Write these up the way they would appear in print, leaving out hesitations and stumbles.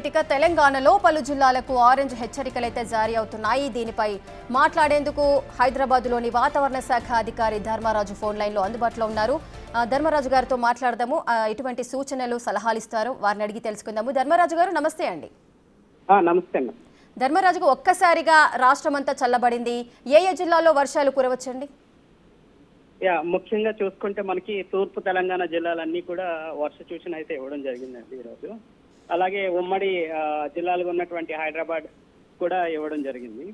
Right, ఇక తెలంగాణలో పలు జిల్లాలకు ఆరెంజ్ హెచ్చరికలైతే జారీ అవుతున్నాయి. దీనిపై మాట్లాడేందుకు హైదరాబాద్లోని వాతావరణ శాఖ అధికారి ధర్మరాజు ఫోన్ లైన్లో అందుబాటులో ఉన్నారు. ధర్మరాజు గారితో మాట్లాడదాము. ఎటువంటి సూచనలు సలహాలు ఇస్తారో వారిని అడిగి తెలుసుకుందాము. ధర్మరాజు గారు నమస్తే అండి. నమస్తే అండి. ధర్మరాజుకు ఒక్కసారిగా రాష్ట్రమంతా చల్లబడింది. ఏ జిల్లాల్లో వర్షాలు కురవచ్చండి? ముఖ్యంగా చూసుకుంటే మనకి తూర్పు తెలంగాణ జిల్లాలన్నీ కూడా వర్ష సూచన అయితే ఇవ్వడం జరిగిందండి ఈరోజు. అలాగే ఉమ్మడి జిల్లాలుగా ఉన్నటువంటి హైదరాబాద్ కూడా ఇవ్వడం జరిగింది.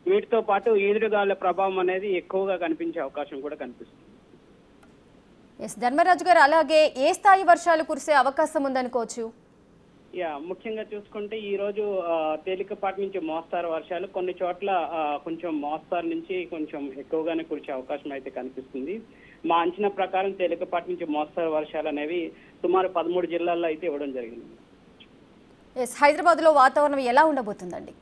వీటితో పాటు ఈదురుగాలుల ప్రభావం అనేది ఎక్కువగా కనిపించే అవకాశం కూడా కనిపిస్తుంది. ధర్మరాజు గారు, అలాగే ఏ స్థాయి వర్షాలు కురిసే అవకాశం ఉందనుకోవచ్చు? ముఖ్యంగా చూసుకుంటే ఈ రోజు తేలికపాటి నుంచి మోస్తారు వర్షాలు, కొన్ని చోట్ల కొంచెం మోస్తారు నుంచి కొంచెం ఎక్కువగానే కురిసే అవకాశం అయితే కనిపిస్తుంది. మా అంచనా ప్రకారం తేలికపాటి నుంచి మోస్తారు వర్షాలు అనేవి సుమారు 13 జిల్లాల్లో అయితే ఇవ్వడం జరిగింది. హైదరాబాద్ లో వాతావరణం ఎలా ఉండబోతుందండి?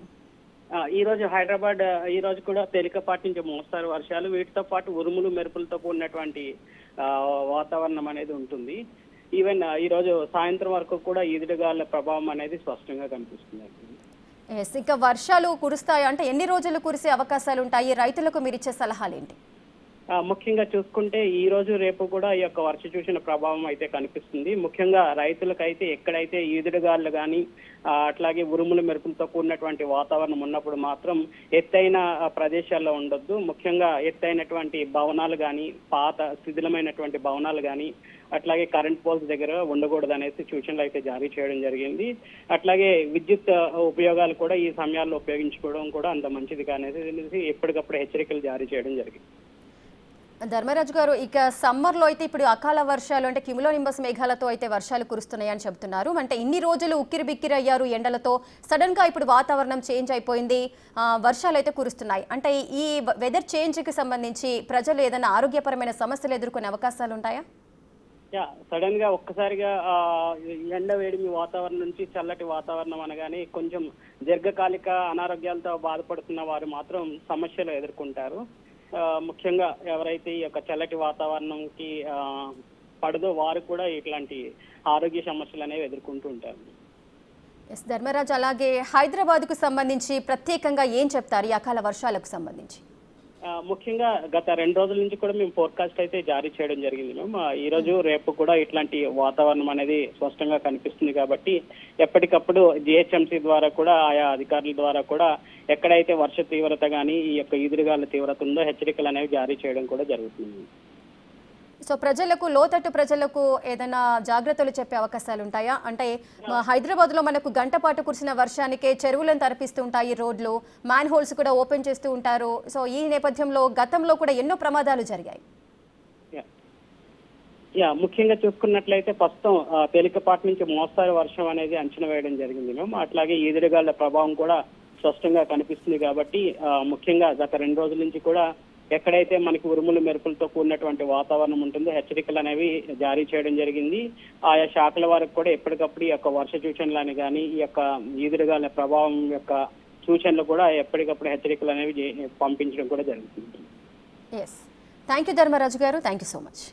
ఈ రోజు హైదరాబాద్ ఈ రోజు కూడా తేలికపాటి నుంచి మోస్తారు వర్షాలు, వీటితో పాటు ఉరుములు మెరుపులతో కూడినటువంటి వాతావరణం అనేది ఉంటుంది. ఈవెన్ ఈ రోజు సాయంత్రం వరకు కూడా ఈదురుగాలుల ప్రభావం అనేది స్పష్టంగా కనిపిస్తుంది. ఇంకా వర్షాలు కురుస్తాయి అంటే ఎన్ని రోజులు కురిసే అవకాశాలు ఉంటాయి? రైతులకు మీరు ఇచ్చే సలహాలు ఏంటి? ముఖ్యంగా చూసుకుంటే ఈ రోజు రేపు కూడా ఈ యొక్క వర్ష సూచన ప్రభావం అయితే కనిపిస్తుంది. ముఖ్యంగా రైతులకైతే ఎక్కడైతే ఈదురుగాలు కానీ అట్లాగే ఉరుములు మెరుపులతో కూడినటువంటి వాతావరణం ఉన్నప్పుడు మాత్రం ఎత్తైన ప్రదేశాల్లో ఉండొద్దు. ముఖ్యంగా ఎత్తైనటువంటి భవనాలు కానీ, పాత శిథిలమైనటువంటి భవనాలు కానీ, అట్లాగే కరెంట్ పోల్స్ దగ్గర ఉండకూడదు అనేసి సూచనలు అయితే జారీ చేయడం జరిగింది. అట్లాగే విద్యుత్ ఉపయోగాలు కూడా ఈ సమయాల్లో ఉపయోగించుకోవడం కూడా అంత మంచిది కానేసి ఎప్పటికప్పుడు హెచ్చరికలు జారీ చేయడం జరిగింది. ధర్మరాజు గారు, ఇక సమ్మర్లో అయితే ఇప్పుడు అకాల వర్షాలు అంటే క్యుములోనింబస్ మేఘాలతో అయితే వర్షాలు కురుస్తున్నాయని చెబుతున్నారు. అంటే ఇన్ని రోజులు ఉక్కిరి బిక్కిరి అయ్యారు ఎండలతో, సడన్ గా ఇప్పుడు వాతావరణం చేంజ్ అయిపోయింది, వర్షాలు అయితే కురుస్తున్నాయి. అంటే ఈ వెదర్ చేంజ్ కి సంబంధించి ప్రజలు ఏదైనా ఆరోగ్యపరమైన సమస్యలు ఎదుర్కొనే అవకాశాలు ఉంటాయా? సడన్ గా ఒక్కసారిగా ఎండ వేడిమి వాతావరణం నుంచి చల్లటి వాతావరణం అనగానే కొంచెం దీర్ఘకాలిక అనారోగ్యాలతో బాధపడుతున్న వారు మాత్రం సమస్యలు ఎదుర్కొంటారు. ముఖ్యంగా ఎవరైతే ఈ యొక్క చల్లటి వాతావరణంకి పడదో వారు కూడా ఇట్లాంటి ఆరోగ్య సమస్యలు అనేవి ఎదుర్కొంటూ ఉంటారు. ధర్మరాజు, అలాగే హైదరాబాద్ కు సంబంధించి ప్రత్యేకంగా ఏం చెప్తారు ఈ అకాల వర్షాలకు సంబంధించి? ముఖ్యంగా గత 2 రోజుల నుంచి కూడా మేము ఫోర్కాస్ట్ అయితే జారీ చేయడం జరిగింది మ్యామ్. ఈ రోజు రేపు కూడా ఇట్లాంటి వాతావరణం అనేది స్పష్టంగా కనిపిస్తుంది కాబట్టి ఎప్పటికప్పుడు జిహెచ్ఎంసీ ద్వారా కూడా ఆయా అధికారుల ద్వారా కూడా ఎక్కడైతే వర్ష తీవ్రత కానీ ఈ యొక్క ఈదురుగాల తీవ్రత ఉందో హెచ్చరికలు అనేవి జారీ చేయడం కూడా జరుగుతుంది. సో ప్రజలకు, లోతట్టు ప్రజలకు ఏదైనా జాగ్రత్తలు చెప్పే అవకాశాలు ఉంటాయా? అంటే హైదరాబాద్ లో మనకు గంట పాటు కురిసిన వర్షానికే చెరువులను తరపిస్తూ ఉంటాయి రోడ్లు, మ్యాన్ హోల్స్ కూడా ఓపెన్ చేస్తూ ఉంటారు. సో ఈ నేపథ్యంలో గతంలో కూడా ఎన్నో ప్రమాదాలు జరిగాయి. ముఖ్యంగా చూసుకున్నట్లయితే ప్రస్తుతం తేలికపాటి నుంచి మోస్తారు వర్షం అనేది అంచనా వేయడం జరిగింది మేము. అట్లాగే ఈదురుగాల ప్రభావం కూడా స్పష్టంగా కనిపిస్తుంది కాబట్టి ముఖ్యంగా గత 2 రోజుల నుంచి కూడా ఎక్కడైతే మనకి ఉరుములు మెరుపులతో కూడినటువంటి వాతావరణం ఉంటుందో హెచ్చరికలు అనేవి జారీ చేయడం జరిగింది. ఆయా శాఖల వారికి కూడా ఎప్పటికప్పుడు ఈ యొక్క వర్ష సూచనలు కానీ ఈ యొక్క ఈదురుగాల ప్రభావం యొక్క సూచనలు కూడా ఎప్పటికప్పుడు హెచ్చరికలు అనేవి పంపించడం కూడా జరుగుతుంది. థ్యాంక్ యూ ధర్మరాజు గారు, థ్యాంక్ యూ సో మచ్.